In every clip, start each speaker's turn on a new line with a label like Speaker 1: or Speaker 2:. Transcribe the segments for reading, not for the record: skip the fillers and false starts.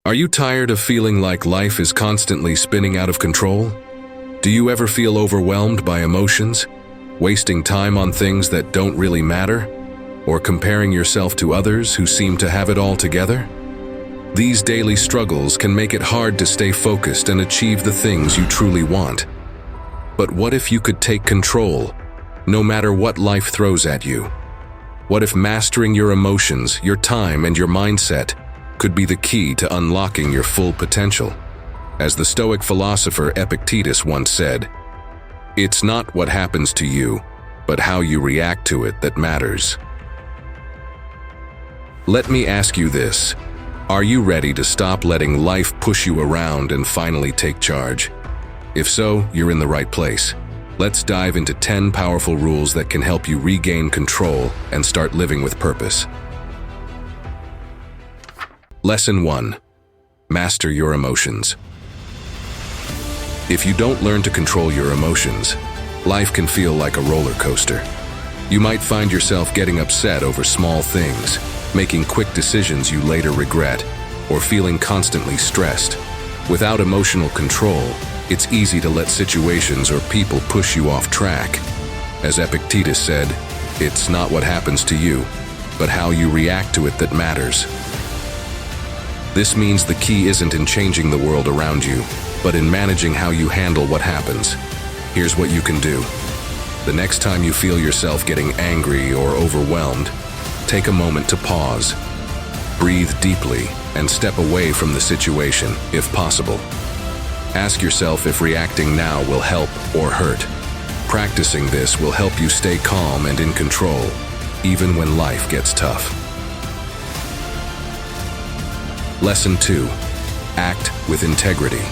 Speaker 1: Are you tired of feeling like life is constantly spinning out of control? Do you ever feel overwhelmed by emotions, wasting time on things that don't really matter, or comparing yourself to others who seem to have it all together? These daily struggles can make it hard to stay focused and achieve the things you truly want. But what if you could take control, no matter what life throws at you? What if mastering your emotions, your time, and your mindset could be the key to unlocking your full potential? As the Stoic philosopher Epictetus once said, "It's not what happens to you, but how you react to it that matters." Let me ask you this. Are you ready to stop letting life push you around and finally take charge? If so, you're in the right place. Let's dive into 10 powerful rules that can help you regain control and start living with purpose. Lesson 1. Master your emotions. If you don't learn to control your emotions, life can feel like a roller coaster. You might find yourself getting upset over small things, making quick decisions you later regret, or feeling constantly stressed. Without emotional control, it's easy to let situations or people push you off track. As Epictetus said, "It's not what happens to you, but how you react to it that matters." This means the key isn't in changing the world around you, but in managing how you handle what happens. Here's what you can do. The next time you feel yourself getting angry or overwhelmed, take a moment to pause. Breathe deeply and step away from the situation, if possible. Ask yourself if reacting now will help or hurt. Practicing this will help you stay calm and in control, even when life gets tough. Lesson 2. Act with integrity.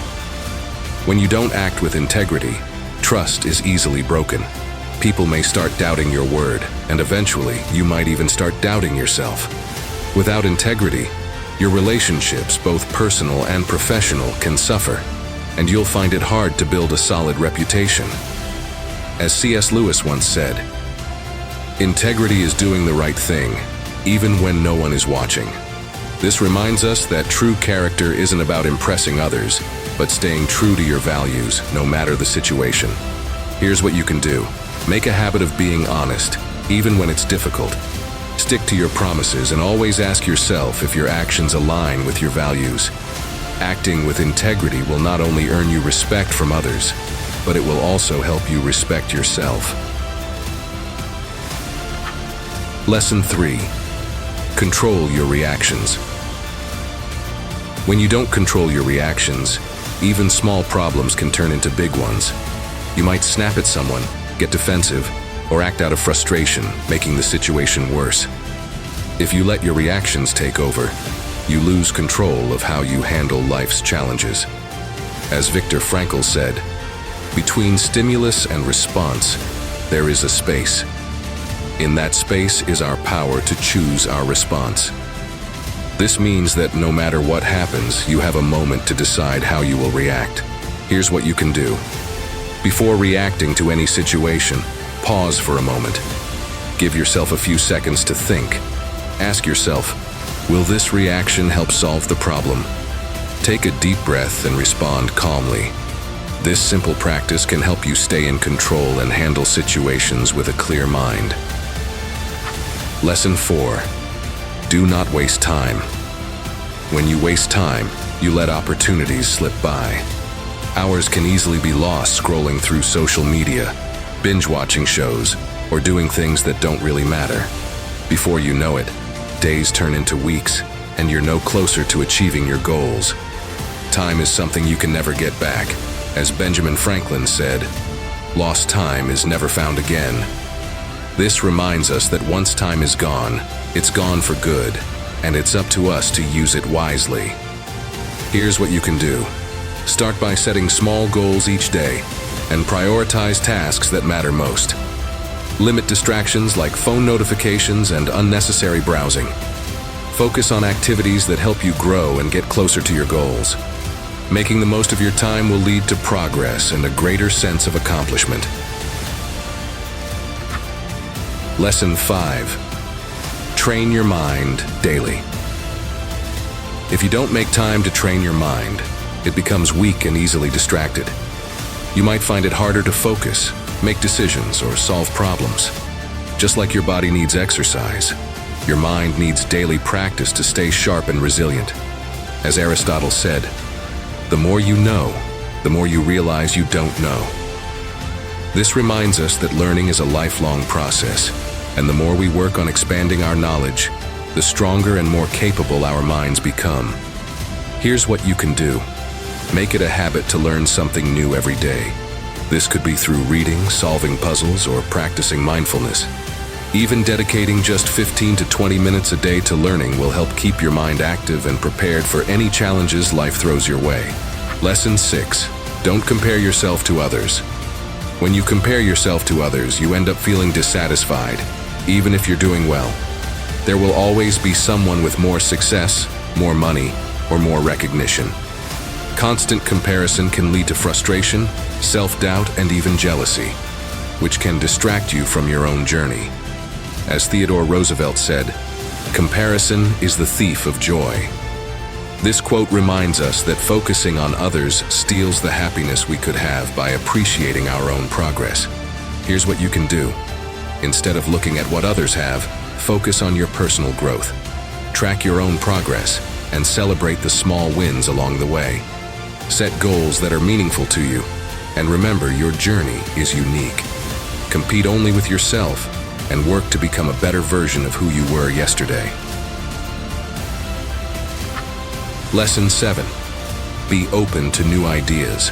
Speaker 1: When you don't act with integrity, trust is easily broken. People may start doubting your word, and eventually you might even start doubting yourself. Without integrity, your relationships, both personal and professional, can suffer, and you'll find it hard to build a solid reputation. As C.S. Lewis once said, "Integrity is doing the right thing, even when no one is watching." This reminds us that true character isn't about impressing others, but staying true to your values, no matter the situation. Here's what you can do. Make a habit of being honest, even when it's difficult. Stick to your promises and always ask yourself if your actions align with your values. Acting with integrity will not only earn you respect from others, but it will also help you respect yourself. Lesson 3. Control your reactions. When you don't control your reactions, even small problems can turn into big ones. You might snap at someone, get defensive, or act out of frustration, making the situation worse. If you let your reactions take over, you lose control of how you handle life's challenges. As Viktor Frankl said, "Between stimulus and response, there is a space. In that space is our power to choose our response." This means that no matter what happens, you have a moment to decide how you will react. Here's what you can do. Before reacting to any situation, pause for a moment. Give yourself a few seconds to think. Ask yourself, will this reaction help solve the problem? Take a deep breath and respond calmly. This simple practice can help you stay in control and handle situations with a clear mind. Lesson 4. Do not waste time. When you waste time, you let opportunities slip by. Hours can easily be lost scrolling through social media, binge-watching shows, or doing things that don't really matter. Before you know it, days turn into weeks, and you're no closer to achieving your goals. Time is something you can never get back. As Benjamin Franklin said, "Lost time is never found again." This reminds us that once time is gone, it's gone for good, and it's up to us to use it wisely. Here's what you can do. Start by setting small goals each day, and prioritize tasks that matter most. Limit distractions like phone notifications and unnecessary browsing. Focus on activities that help you grow and get closer to your goals. Making the most of your time will lead to progress and a greater sense of accomplishment. Lesson 5. Train your mind daily. If you don't make time to train your mind, it becomes weak and easily distracted. You might find it harder to focus, make decisions, or solve problems. Just like your body needs exercise, your mind needs daily practice to stay sharp and resilient. As Aristotle said, the more you know, the more you realize you don't know. This reminds us that learning is a lifelong process, and the more we work on expanding our knowledge, the stronger and more capable our minds become. Here's what you can do. Make it a habit to learn something new every day. This could be through reading, solving puzzles, or practicing mindfulness. Even dedicating just 15 to 20 minutes a day to learning will help keep your mind active and prepared for any challenges life throws your way. Lesson 6. Don't compare yourself to others. When you compare yourself to others, you end up feeling dissatisfied, even if you're doing well. There will always be someone with more success, more money, or more recognition. Constant comparison can lead to frustration, self-doubt, and even jealousy, which can distract you from your own journey. As Theodore Roosevelt said, "Comparison is the thief of joy." This quote reminds us that focusing on others steals the happiness we could have by appreciating our own progress. Here's what you can do. Instead of looking at what others have, focus on your personal growth. Track your own progress and celebrate the small wins along the way. Set goals that are meaningful to you, and remember your journey is unique. Compete only with yourself and work to become a better version of who you were yesterday. Lesson 7. Be open to new ideas.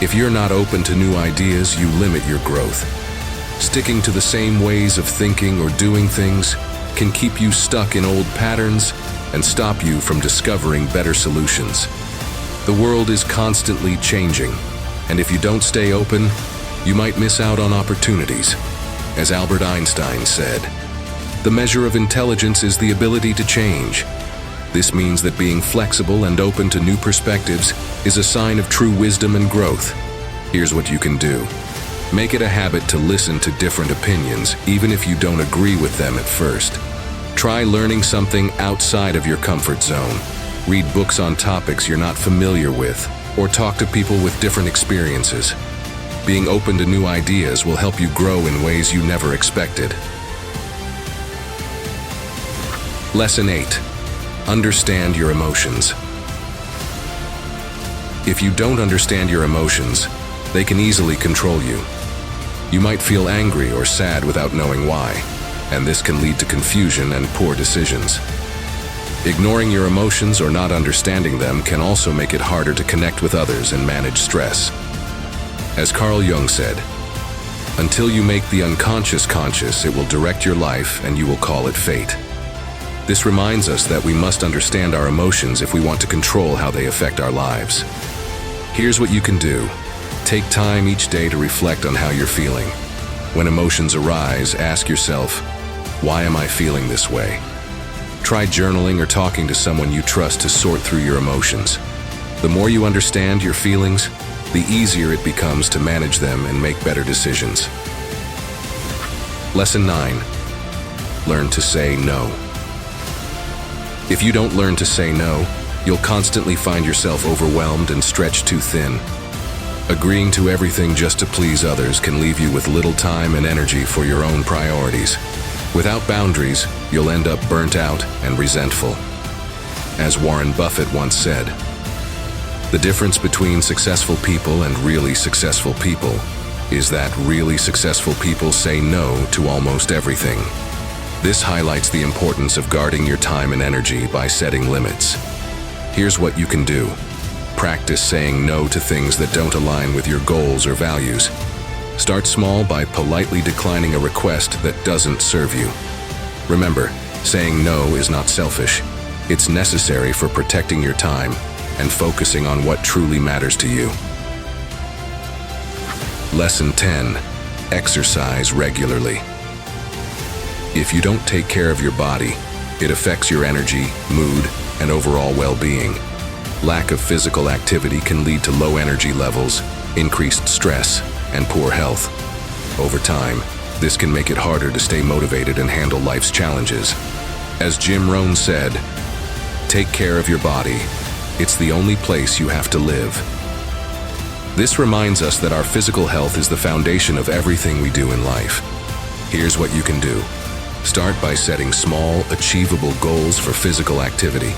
Speaker 1: If you're not open to new ideas, you limit your growth. Sticking to the same ways of thinking or doing things can keep you stuck in old patterns and stop you from discovering better solutions. The world is constantly changing, and if you don't stay open, you might miss out on opportunities. As Albert Einstein said, "The measure of intelligence is the ability to change." This means that being flexible and open to new perspectives is a sign of true wisdom and growth. Here's what you can do. Make it a habit to listen to different opinions, even if you don't agree with them at first. Try learning something outside of your comfort zone. Read books on topics you're not familiar with, or talk to people with different experiences. Being open to new ideas will help you grow in ways you never expected. Lesson 8. Understand your emotions. If you don't understand your emotions, they can easily control you. You might feel angry or sad without knowing why, and this can lead to confusion and poor decisions. Ignoring your emotions or not understanding them can also make it harder to connect with others and manage stress. As Carl Jung said, "Until you make the unconscious conscious, it will direct your life and you will call it fate." This reminds us that we must understand our emotions if we want to control how they affect our lives. Here's what you can do. Take time each day to reflect on how you're feeling. When emotions arise, ask yourself, "Why am I feeling this way?" Try journaling or talking to someone you trust to sort through your emotions. The more you understand your feelings, the easier it becomes to manage them and make better decisions. Lesson 9. Learn to say no. If you don't learn to say no, you'll constantly find yourself overwhelmed and stretched too thin. Agreeing to everything just to please others can leave you with little time and energy for your own priorities. Without boundaries, you'll end up burnt out and resentful. As Warren Buffett once said, "The difference between successful people and really successful people is that really successful people say no to almost everything." This highlights the importance of guarding your time and energy by setting limits. Here's what you can do. Practice saying no to things that don't align with your goals or values. Start small by politely declining a request that doesn't serve you. Remember, saying no is not selfish. It's necessary for protecting your time and focusing on what truly matters to you. Lesson 10. Exercise regularly. If you don't take care of your body, it affects your energy, mood, and overall well-being. Lack of physical activity can lead to low energy levels, increased stress, and poor health. Over time, this can make it harder to stay motivated and handle life's challenges. As Jim Rohn said, Take care of your body. It's the only place you have to live. This reminds us that our physical health is the foundation of everything we do in life. Here's what you can do. Start by setting small, achievable goals for physical activity.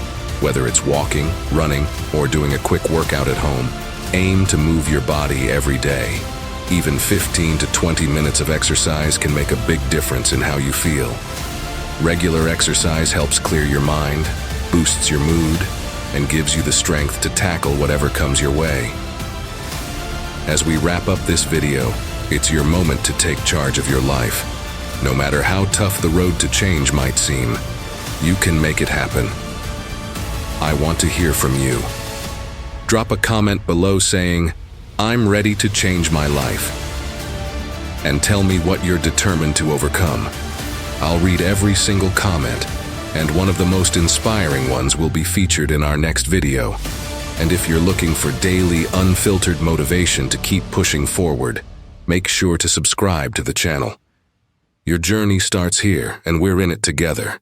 Speaker 1: Whether it's walking, running, or doing a quick workout at home, aim to move your body every day. Even 15 to 20 minutes of exercise can make a big difference in how you feel. Regular exercise helps clear your mind, boosts your mood, and gives you the strength to tackle whatever comes your way. As we wrap up this video, it's your moment to take charge of your life. No matter how tough the road to change might seem, you can make it happen. I want to hear from you. Drop a comment below saying, "I'm ready to change my life." And tell me what you're determined to overcome. I'll read every single comment, and one of the most inspiring ones will be featured in our next video. And if you're looking for daily, unfiltered motivation to keep pushing forward, make sure to subscribe to the channel. Your journey starts here, and we're in it together.